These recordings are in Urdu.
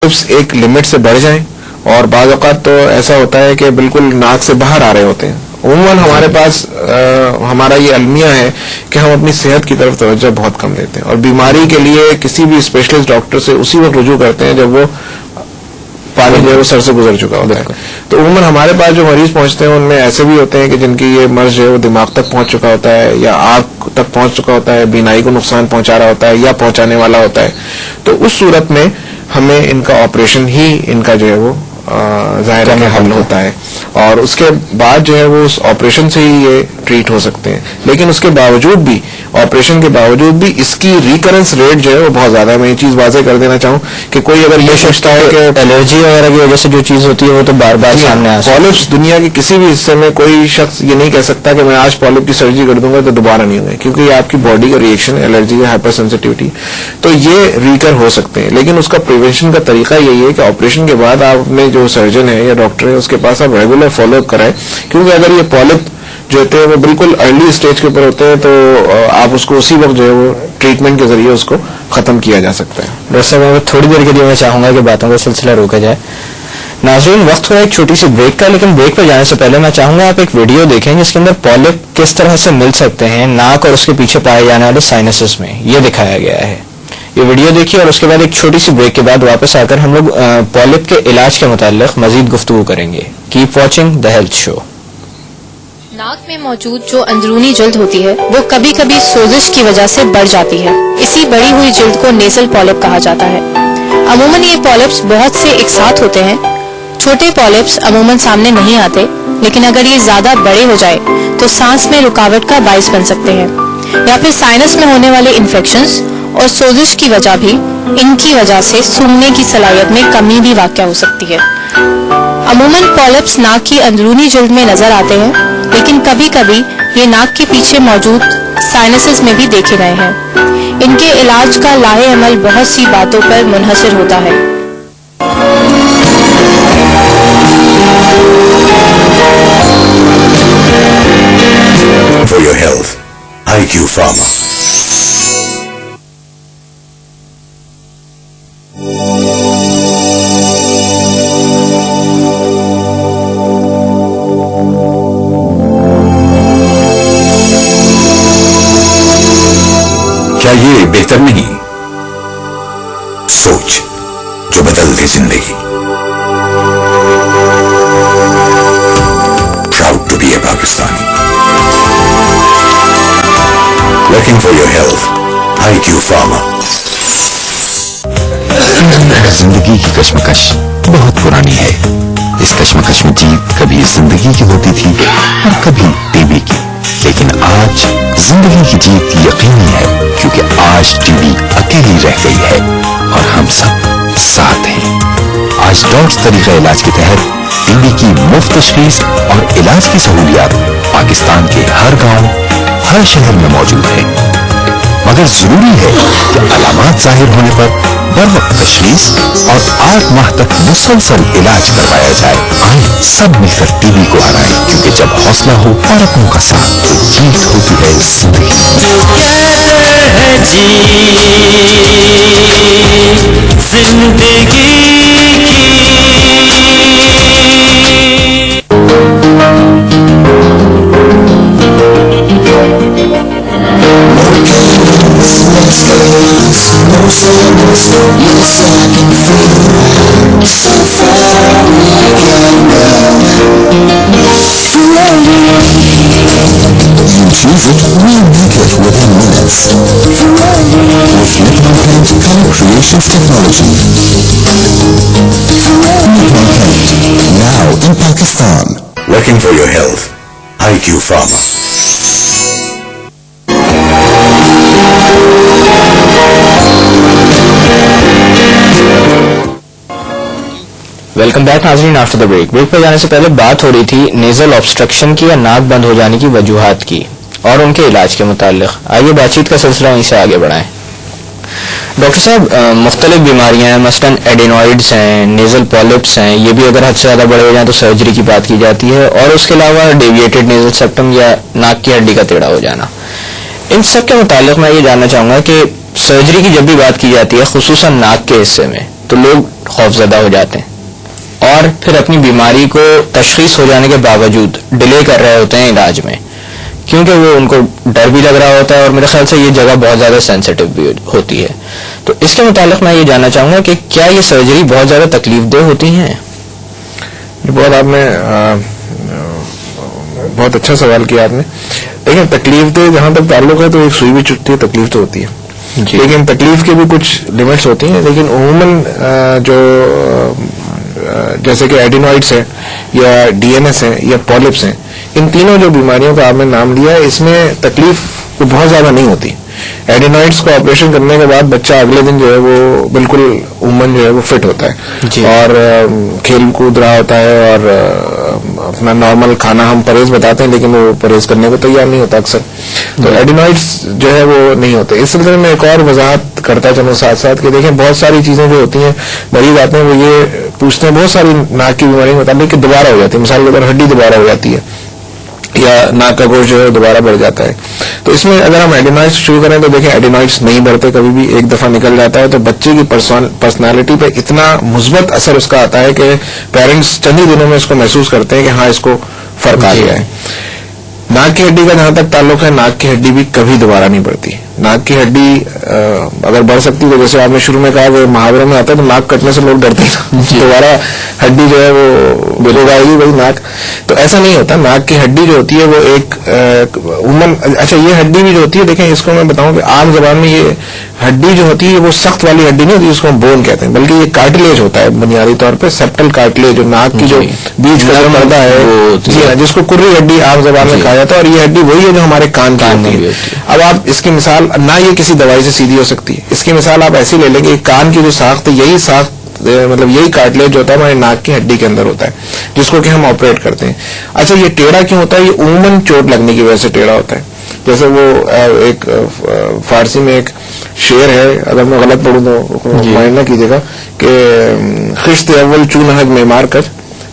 ایک لمٹ سے بڑھ جائیں اور بعض اوقات تو ایسا ہوتا ہے کہ بالکل ناک سے باہر آ رہے ہوتے ہیں. عموماً ہمارے پاس ہمارا یہ المیہ ہے کہ ہم اپنی صحت کی طرف توجہ بہت کم دیتے ہیں اور بیماری کے لیے کسی بھی اسپیشلسٹ ڈاکٹر سے اسی وقت رجوع کرتے ہیں جب وہ پانی جو ہے وہ سر سے گزر چکا ہوتا ہے. تو عموماً ہمارے پاس جو مریض پہنچتے ہیں ان میں ایسے بھی ہوتے ہیں کہ جن کی یہ مرض جو ہے وہ دماغ تک پہنچ چکا ہوتا ہے یا آنکھ تک پہنچ چکا ہوتا ہے, بینائی کو نقصان پہنچا رہا ہوتا ہے یا پہنچانے والا ہوتا ہے. تو اس صورت میں ہمیں ان کا آپریشن ہی ان کا جو ہے وہ ظاہر ہے حل ہوتا ہے اور اس کے بعد جو ہے وہ اس آپریشن سے ہی یہ ٹریٹ ہو سکتے ہیں. لیکن اس کے باوجود بھی, آپریشن کے باوجود بھی اس کی ریکرنس ریٹ جو ہے وہ بہت زیادہ ہے. میں یہ چیز واضح کر دینا چاہوں کہ کوئی اگر یہ سوچتا ہے کہ الرجی وغیرہ کی وجہ سے جو چیز ہوتی ہے وہ تو بار بار سامنے آ سکتی ہے. پالپس دنیا کے کسی بھی حصے میں کوئی شخص یہ نہیں کہہ سکتا کہ میں آج پالپ کی سرجری کر دوں گا تو دوبارہ نہیں ہوگا, کیونکہ یہ آپ کی باڈی کا ریئیکشن ہے, الرجی ہے, ہائپر سینسٹیوٹی, تو یہ ریکر ہو سکتے ہیں. لیکن اس کا پریونشن کا طریقہ یہی ہے کہ آپریشن کے بعد آپ نے جو سرجن ہے یا ڈاکٹر ہے اس کے پاس آپ ریگولر فالو اپ کرائیں, کیونکہ اگر یہ پالپ جو ہوتے ہیں وہ بالکل ارلی اسٹیج کے اوپر ہوتے ہیں تو آپ اس کو اسی وقت جو ہے وہ ٹریٹمنٹ کے ذریعے اس کو ختم کیا جا سکتا ہے. ڈاکٹر صاحب تھوڑی دیر کے لیے میں چاہوں گا کہ باتوں کا سلسلہ روکا جائے. ناظرین وقت ہوا ایک چھوٹی سی بریک کا, لیکن بریک پر جانے سے پہلے میں چاہوں گا آپ ایک ویڈیو دیکھیں جس کے اندر پالپ کس طرح سے مل سکتے ہیں ناک اور اس کے پیچھے پائے جانے والے سائنسز میں, یہ دکھایا گیا ہے. یہ ویڈیو دیکھیے اور اس کے بعد ایک چھوٹی سی بریک کے بعد واپس آ کر ہم لوگ پالپ کے علاج کے متعلق مزید گفتگو کریں گے. کیپ واچنگ دا ہیلتھ شو. ناک میں موجود جو اندرونی جلد ہوتی ہے وہ کبھی کبھی سوزش کی وجہ سے بڑھ جاتی ہے. اسی بڑی ہوئی جلد کو نیزل پالپ کہا جاتا ہے. عموماً یہ پالپس بہت سے ایک ساتھ ہوتے ہیں. چھوٹے پالپس عموماً سامنے نہیں آتے, لیکن اگر یہ زیادہ بڑے ہو جائے تو سانس میں رکاوٹ کا باعث بن سکتے ہیں, یا پھر سائنس میں ہونے والے انفیکشنز اور سوزش کی وجہ بھی ان کی وجہ سے سونگنے کی صلاحیت میں کمی بھی واقع ہو سکتی ہے. عموماً پالپس ناک کی اندرونی جلد میں نظر آتے ہیں, لیکن کبھی کبھی یہ ناک کے پیچھے موجود سائنسز میں بھی دیکھے گئے ہیں. ان کے علاج کا لاہ عمل بہت سی باتوں پر منحصر ہوتا ہے. For your health, IQ Pharma. کیا یہ بہتر نہیں؟ سوچ جو بدل دے زندگی. Proud to be a Pakistani. Working for your health, IQ Pharma. زندگی کی کشمکش بہت پرانی ہے. اس کشمکش میں جیت کبھی زندگی کی ہوتی تھی اور کبھی ٹی وی کی, لیکن آج زندگی کی جیت یقینی ہے, کیونکہ آج ٹی وی اکیلی رہ گئی ہے اور ہم سب ساتھ ہیں. آج ڈاٹس طریقہ علاج کے تحت ٹی وی کی مفت تشخیص اور علاج کی سہولیات پاکستان کے ہر گاؤں, ہر شہر میں موجود ہے. مگر ضروری ہے کہ علامات ظاہر ہونے پر بروقت تشخیص اور 8 ماہ تک مسلسل علاج کروایا جائے. آئیں سب مل کر ٹی وی کو ہرائیں, کیونکہ جب حوصلہ ہو اور اپنوں کا ساتھ تو جیت ہوتی ہے زندگی. Choose it, we'll make it within minutes. With Nippon Paint Color Creations Technology. Nippon Paint, now in Pakistan. Working for your health, IQ Pharma. Welcome back ناظرین آفٹر دا بریک. بریک پہ جانے سے پہلے بات ہو رہی تھی نیزل آبسٹرکشن کی یا ناک بند ہو جانے کی وجوہات کی اور ان کے علاج کے متعلق. آئیے بات چیت کا سلسلہ وہیں سے آگے بڑھائیں. ڈاکٹر صاحب مختلف بیماریاں ہیں, مثلاً ایڈینوائڈز ہیں, نیزل پالپس ہیں, یہ بھی اگر حد سے زیادہ بڑے ہو جائیں تو سرجری کی بات کی جاتی ہے, اور اس کے علاوہ ڈیویٹڈ نیزل سیپٹم یا ناک کی ہڈی کا ٹیڑھا ہو جانا. ان سب کے متعلق میں یہ جاننا چاہوں گا کہ سرجری کی جب بھی بات کی جاتی ہے خصوصاً ناک کے حصے میں, تو لوگ خوفزدہ ہو جاتے ہیں اور پھر اپنی بیماری کو تشخیص ہو جانے کے باوجود ڈیلے کر رہے ہوتے ہیں علاج میں، کیونکہ وہ ان کو ڈر بھی لگ رہا ہوتا ہے، اور میرے خیال سے یہ جگہ بہت زیادہ سینسیٹیو بھی ہوتی ہے. تو اس کے متعلق میں یہ جاننا چاہوں گا کہ کیا یہ سرجری بہت زیادہ تکلیف دہ ہوتی ہیں؟ بہت آپ نے بہت اچھا سوال کیا آپ نے. لیکن تکلیف دہ جہاں تک تعلق ہے تو ایک سوئی بھی چٹتی ہے، تکلیف تو ہوتی ہے جی. لیکن تکلیف کے بھی کچھ لمٹس ہوتی ہیں. لیکن عموماً جو جیسے کہ ایڈینوائڈس ہیں یا ڈی این ایس ہیں یا پالپس ہیں، ان تینوں جو بیماریوں کا آپ نے نام لیا ہے، اس میں تکلیف کو بہت زیادہ نہیں ہوتی. ایڈینوائڈس کو آپریشن کرنے کے بعد بچہ اگلے دن جو ہے وہ بالکل عموماً جو ہے وہ فٹ ہوتا ہے جی. اور کھیل کود رہا ہوتا ہے اور اپنا نارمل کھانا ہم پرہیز بتاتے ہیں لیکن وہ پرہیز کرنے کو تیار نہیں ہوتا اکثر. تو ایڈینوائڈس جو ہے وہ نہیں ہوتے. اس سلسلے میں ایک اور وضاحت کرتا چلوں ساتھ ساتھ کہ دیکھیں بہت ساری چیزیں جو ہوتی ہیں مریض آتے ہیں وہ یہ پوچھتے ہیں بہت ساری ناک کی بیماری متعلق کہ دوبارہ ہو جاتی ہے. مثال کے طور ہڈی دوبارہ ہو جاتی ہے یا ناک کا گوشت جو ہے دوبارہ بڑھ جاتا ہے. تو اس میں اگر ہم ایڈینوائڈس شروع کریں تو دیکھیں ایڈینوائڈس نہیں بڑھتے کبھی بھی، ایک دفعہ نکل جاتا ہے تو بچے کی پرسنالٹی پہ اتنا مثبت اثر اس کا آتا ہے کہ پیرنٹس چند ہی دنوں میں اس کو محسوس کرتے ہیں کہ ہاں اس کو فرق آ گیا ہے. ناک کی ہڈی کا جہاں تک تعلق ہے، ناک کی ہڈی بھی کبھی دوبارہ نہیں بڑھتی. ناک کی ہڈی اگر بڑھ سکتی تو جیسے آپ نے شروع میں کہا کہ محاورے میں آتا ہے تو ناک کٹنے سے لوگ ڈرتے ہیں دوبارہ ہڈی جو ہے وہ لوگ آئے گی بھائی ناک. تو ایسا نہیں ہوتا. ناک کی ہڈی جو ہوتی ہے وہ ایک عموماً اچھا یہ ہڈی بھی جو ہوتی ہے دیکھیں اس کو میں بتاؤں کہ عام زبان میں یہ ہڈی جو ہوتی ہے وہ سخت والی ہڈی نہیں ہوتی اس کو ہم بون کہتے ہیں، بلکہ یہ کارٹلیج ہوتا ہے بنیادی طور پہ، سیپٹل کارٹلیج جو ناک کی جو بیچ کا پردہ ہے جی ہاں جس کو کرری ہڈی عام زبان میں کہا جاتا ہے. اور یہ ہڈی وہی ہے جو ہمارے کان کی ہوتی ہے. اب آپ اس کی مثال نہ یہ کسی دوائی سے سیدھی ہو سکتی ہے، اس کی مثال آپ ایسی لے لیں کہ کان کی جو ساخت ہے یہی ساخت مطلب یہی کارٹلیج جو ہوتا ہے ہمارے ناک کی ہڈی کے اندر ہوتا ہے جس کو کہ ہم آپریٹ کرتے ہیں. اچھا یہ ٹیڑھا کیوں ہوتا ہے؟ یہ عموماً چوٹ لگنے کی وجہ سے ٹیڑھا ہوتا ہے. جیسے وہ ایک فارسی میں ایک شعر ہے، اگر میں غلط پڑھوں تو معائن نہ کیجیے گا، کہ خشت اول چونہج معمار کر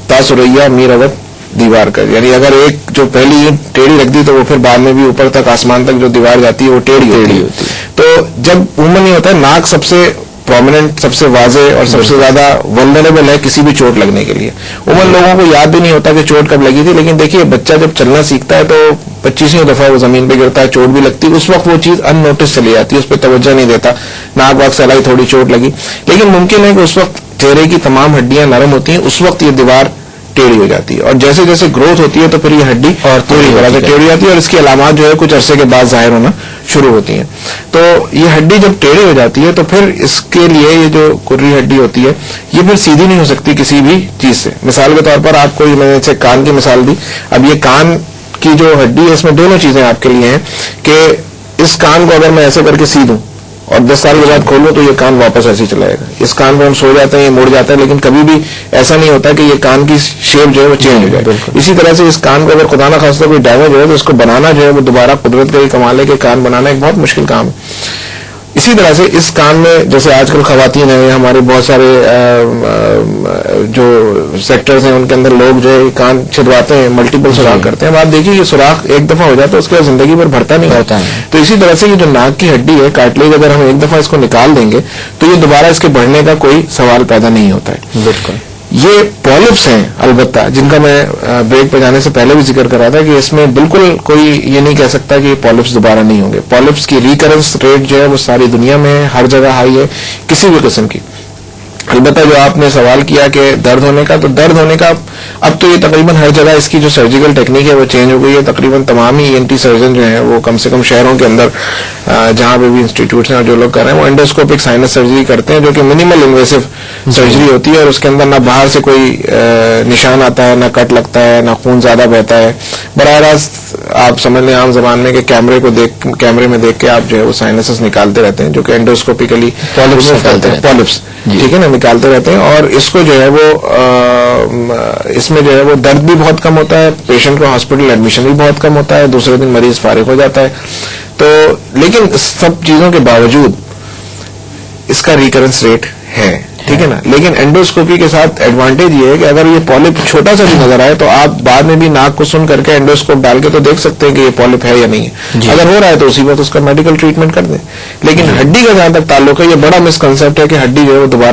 تا سریا میر اود دیوار کر. یعنی اگر ایک جو پہلی اینٹ ٹیڑھی رکھ دی تو وہ پھر بعد میں بھی اوپر تک آسمان تک جو دیوار جاتی ہے وہ ٹیڑھی ہوتی ہے. تو جب عموماً یہ ہوتا ہے ناک سب سے پرومیننٹ، سب سے واضح اور سب سے زیادہ ولنریبل ہے کسی بھی چوٹ لگنے کے لیے. عموماً لوگوں کو یاد بھی نہیں ہوتا کہ چوٹ کب لگی تھی، لیکن دیکھیے بچہ جب چلنا سیکھتا ہے تو 25ویں دفعہ وہ زمین پہ گرتا ہے، چوٹ بھی لگتی ہے، اس وقت وہ چیز ان نوٹس چلی جاتی ہے، اس پہ توجہ نہیں دیتا، ناک واک سے لائی تھوڑی چوٹ لگی. لیکن ممکن ہے کہ اس وقت چہرے کی تمام ہڈیاں نرم ہوتی ہیں، اس وقت یہ دیوار ٹیڑھی ہو جاتی ہے، اور جیسے جیسے گروتھ ہوتی ہے تو پھر یہ ہڈی اور پوری طرح سے ٹیڑھی جاتی ہے اور اس کی علامات جو ہے کچھ عرصے کے بعد ظاہر ہونا شروع ہوتی ہیں. تو یہ ہڈی جب ٹیڑھی ہو جاتی ہے تو پھر اس کے لیے یہ جو کرری ہڈی ہوتی ہے یہ پھر سیدھی نہیں ہو سکتی کسی بھی چیز سے. مثال کے طور پر آپ کو میں نے کان کی مثال دی. اب یہ کان کی جو ہڈی ہے اس میں دونوں چیزیں آپ کے لیے ہیں کہ اس کان کو اگر میں ایسے کر کے سیدھوں اور 10 سال کے بعد کھولوں تو یہ کان واپس ایسے ہی چلا جائے گا. اس کان پہ ہم سو جاتے ہیں یہ مڑ جاتا ہے، لیکن کبھی بھی ایسا نہیں ہوتا کہ یہ کان کی شیپ جو ہے وہ چینج ہو جائے. اسی طرح سے اس کان کو اگر خدا نہ خواستہ کوئی ڈیمیج ہو تو اس کو بنانا جو ہے وہ دوبارہ قدرت کا ہی کمال ہے کہ کان بنانا ایک بہت مشکل کام ہے. اسی طرح سے اس کان میں جیسے آج کل خواتین ہیں، ہمارے بہت سارے جو سیکٹرز ہیں ان کے اندر لوگ جو ہے کان چھدواتے ہیں، ملٹیپل سوراخ کرتے ہیں. اب آپ دیکھیے یہ سوراخ ایک دفعہ ہو جاتا ہے اس کے بعد زندگی بھر بھرتا نہیں ہوتا ہے. تو اسی طرح سے یہ جو ناک کی ہڈی ہے کارٹلیج، اگر ہم ایک دفعہ اس کو نکال دیں گے تو یہ دوبارہ اس کے بڑھنے کا کوئی سوال پیدا نہیں ہوتا ہے. بالکل. یہ پالپس ہیں البتہ جن کا میں بریک پہ جانے سے پہلے بھی ذکر کر رہا تھا کہ اس میں بالکل کوئی یہ نہیں کہہ سکتا کہ پالپس دوبارہ نہیں ہوں گے. پالپس کی ریکرنس ریٹ جو ہے وہ ساری دنیا میں ہر جگہ ہائی ہے کسی بھی قسم کی. البتہ جو آپ نے سوال کیا کہ درد ہونے کا، تو درد ہونے کا اب تو یہ تقریباً ہر جگہ اس کی جو سرجیکل ٹیکنیک ہے وہ چینج ہو گئی ہے. تقریباً تمام ہی ENT سرجن جو ہیں وہ کم سے کم شہروں کے اندر جہاں پہ بھی انسٹیٹیوٹس ہیں اور جو لوگ کر رہے ہیں وہ انڈوسکوپک سائنس سرجری کرتے ہیں جو کہ منیمل انویسو سرجری ہوتی ہے اور اس کے اندر نہ باہر سے کوئی نشان آتا ہے، نہ کٹ لگتا ہے، نہ خون زیادہ بہتا ہے. براہ راست آپ سمجھ لیں عام زبان میں کہ کیمرے میں دیکھ کے آپ جو ہے وہ سائنسز نکالتے رہتے ہیں جو کہ انڈوسکوپیکلی پالپس ٹھیک ہے نا نکالتے رہتے ہیں. اور اس کو جو ہے وہ اس میں جو ہے وہ درد بھی بہت کم ہوتا ہے، پیشنٹ کو ہاسپٹل ایڈمیشن بھی بہت کم ہوتا ہے، دوسرے دن مریض فارغ ہو جاتا ہے. تو لیکن سب چیزوں کے باوجود اس کا ریکرنس ریٹ ہے ٹھیک ہے نا. لیکن انڈوسکوپی کے ساتھ ایڈوانٹیج یہ ہے کہ اگر یہ پالپ چھوٹا سا بھی نظر آئے تو آپ بعد میں بھی ناک کو سن کر کے انڈوسکوپ ڈال کے تو دیکھ سکتے ہیں کہ یہ پالپ ہے یا نہیں ہے. اگر ہو رہا ہے تو اسی وقت اس کا میڈیکل ٹریٹمنٹ کر دیں. لیکن ہڈی کا جہاں تک تعلق ہے یہ بڑا مسکنسیپٹ ہے کہ ہڈی جو ہے وہ دوبارہ